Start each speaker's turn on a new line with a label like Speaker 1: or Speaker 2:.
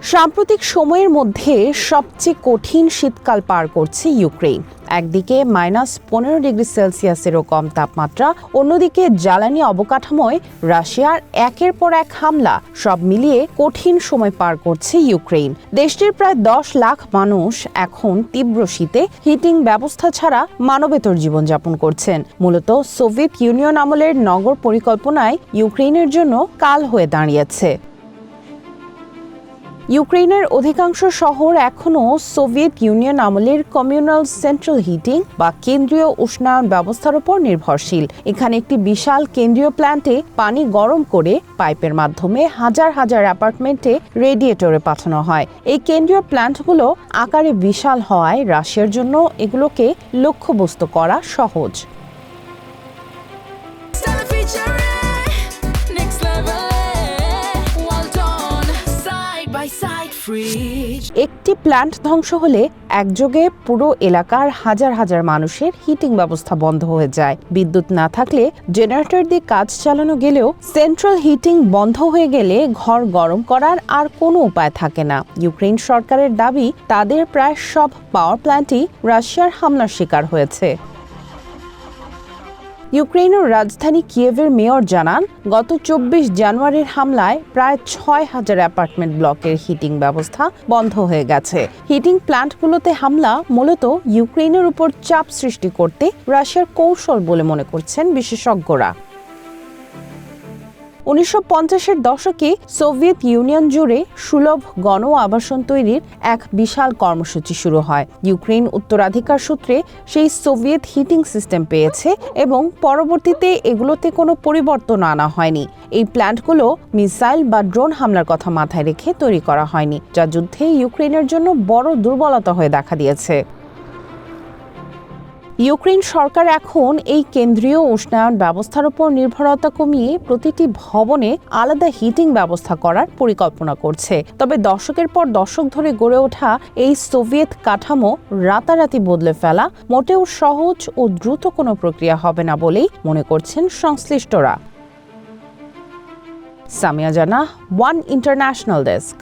Speaker 1: সাম্প্রতিক সময়ের মধ্যে সবচেয়ে কঠিন শীতকাল পার করছে ইউক্রেন। একদিকে -15 ডিগ্রি সেলসিয়াসেরও কম তাপমাত্রা, অন্যদিকে জ্বালানি অবকাঠামোয় রাশিয়ার একের পর এক হামলা, সব মিলিয়ে কঠিন সময় পার করছে ইউক্রেন। দেশটির প্রায় 10 লাখ মানুষ এখন তীব্র শীতে হিটিং ব্যবস্থা ছাড়া মানবেতর জীবনযাপন করছেন। মূলত সোভিয়েত ইউনিয়ন আমলের নগর পরিকল্পনায় ইউক্রেনের জন্য কাল হয়ে দাঁড়িয়েছে। ইউক্রেনের অধিকাংশ শহর এখনও সোভিয়েত ইউনিয়ন আমলের কমিউনাল সেন্ট্রাল হিটিং বা কেন্দ্রীয় উষ্ণায়ন ব্যবস্থার উপর নির্ভরশীল। এখানে একটি বিশাল কেন্দ্রীয় প্ল্যান্টে পানি গরম করে পাইপের মাধ্যমে হাজার হাজার অ্যাপার্টমেন্টে রেডিয়েটরে পাঠানো হয়। এই কেন্দ্রীয় প্ল্যান্টগুলো আকারে বিশাল হওয়ায় রাশিয়ার জন্য এগুলোকে লক্ষ্যবস্তু করা সহজ। একটি প্ল্যান্ট ধ্বংস হলে একযোগে পুরো এলাকার হাজার হাজার মানুষের হিটিং ব্যবস্থা বন্ধ হয়ে যায়। বিদ্যুৎ না থাকলে জেনারেটর দিয়ে কাজ চালানো গেলেও সেন্ট্রাল হিটিং বন্ধ হয়ে গেলে ঘর গরম করার আর কোনো উপায় থাকে না। ইউক্রেন সরকারের দাবি, তাদের প্রায় সব পাওয়ার প্ল্যান্টই রাশিয়ার হামলার শিকার হয়েছে। ইউক্রেনের রাজধানী কিয়েভের মেয়র জানান, গত 24 জানুয়ারির হামলায় প্রায় 6000 অ্যাপার্টমেন্ট ব্লকের হিটিং ব্যবস্থা বন্ধ হয়ে গেছে। হিটিং প্ল্যান্টগুলোতে হামলা মূলত ইউক্রেনের উপর চাপ সৃষ্টি করতে রাশিয়ার কৌশল বলে মনে করছেন বিশেষজ্ঞরা। 1950-এর দশকে সোভিয়েত ইউনিয়ন জুড়ে সুলভ গণ আবাসন তৈরির এক বিশাল কর্মসূচি শুরু হয়। ইউক্রেন উত্তরাধিকার সূত্রে সেই সোভিয়েত হিটিং সিস্টেম পেয়েছে এবং পরবর্তীতে এগুলোতে কোনো পরিবর্তন আনা হয়নি। এই প্ল্যান্টগুলো মিসাইল বা ড্রোন হামলার কথা মাথায় রেখে তৈরি করা হয়নি, যা যুদ্ধে ইউক্রেনের জন্য বড় দুর্বলতা হয়ে দেখা দিয়েছে। ইউক্রেন সরকার এখন এই কেন্দ্রীয় উষ্ণায়ন ব্যবস্থার উপর নির্ভরতা কমিয়ে প্রতিটি ভবনে আলাদা হিটিং ব্যবস্থা করার পরিকল্পনা করছে। তবে দশকের পর দশক ধরে গড়ে ওঠা এই সোভিয়েত কাঠামো রাতারাতি বদলে ফেলা মোটেও সহজ ও দ্রুত কোনো প্রক্রিয়া হবে না বলেই মনে করছেন সংশ্লিষ্টরা। সামিয়া জানা, ওয়ান ইন্টারন্যাশনাল ডেস্ক।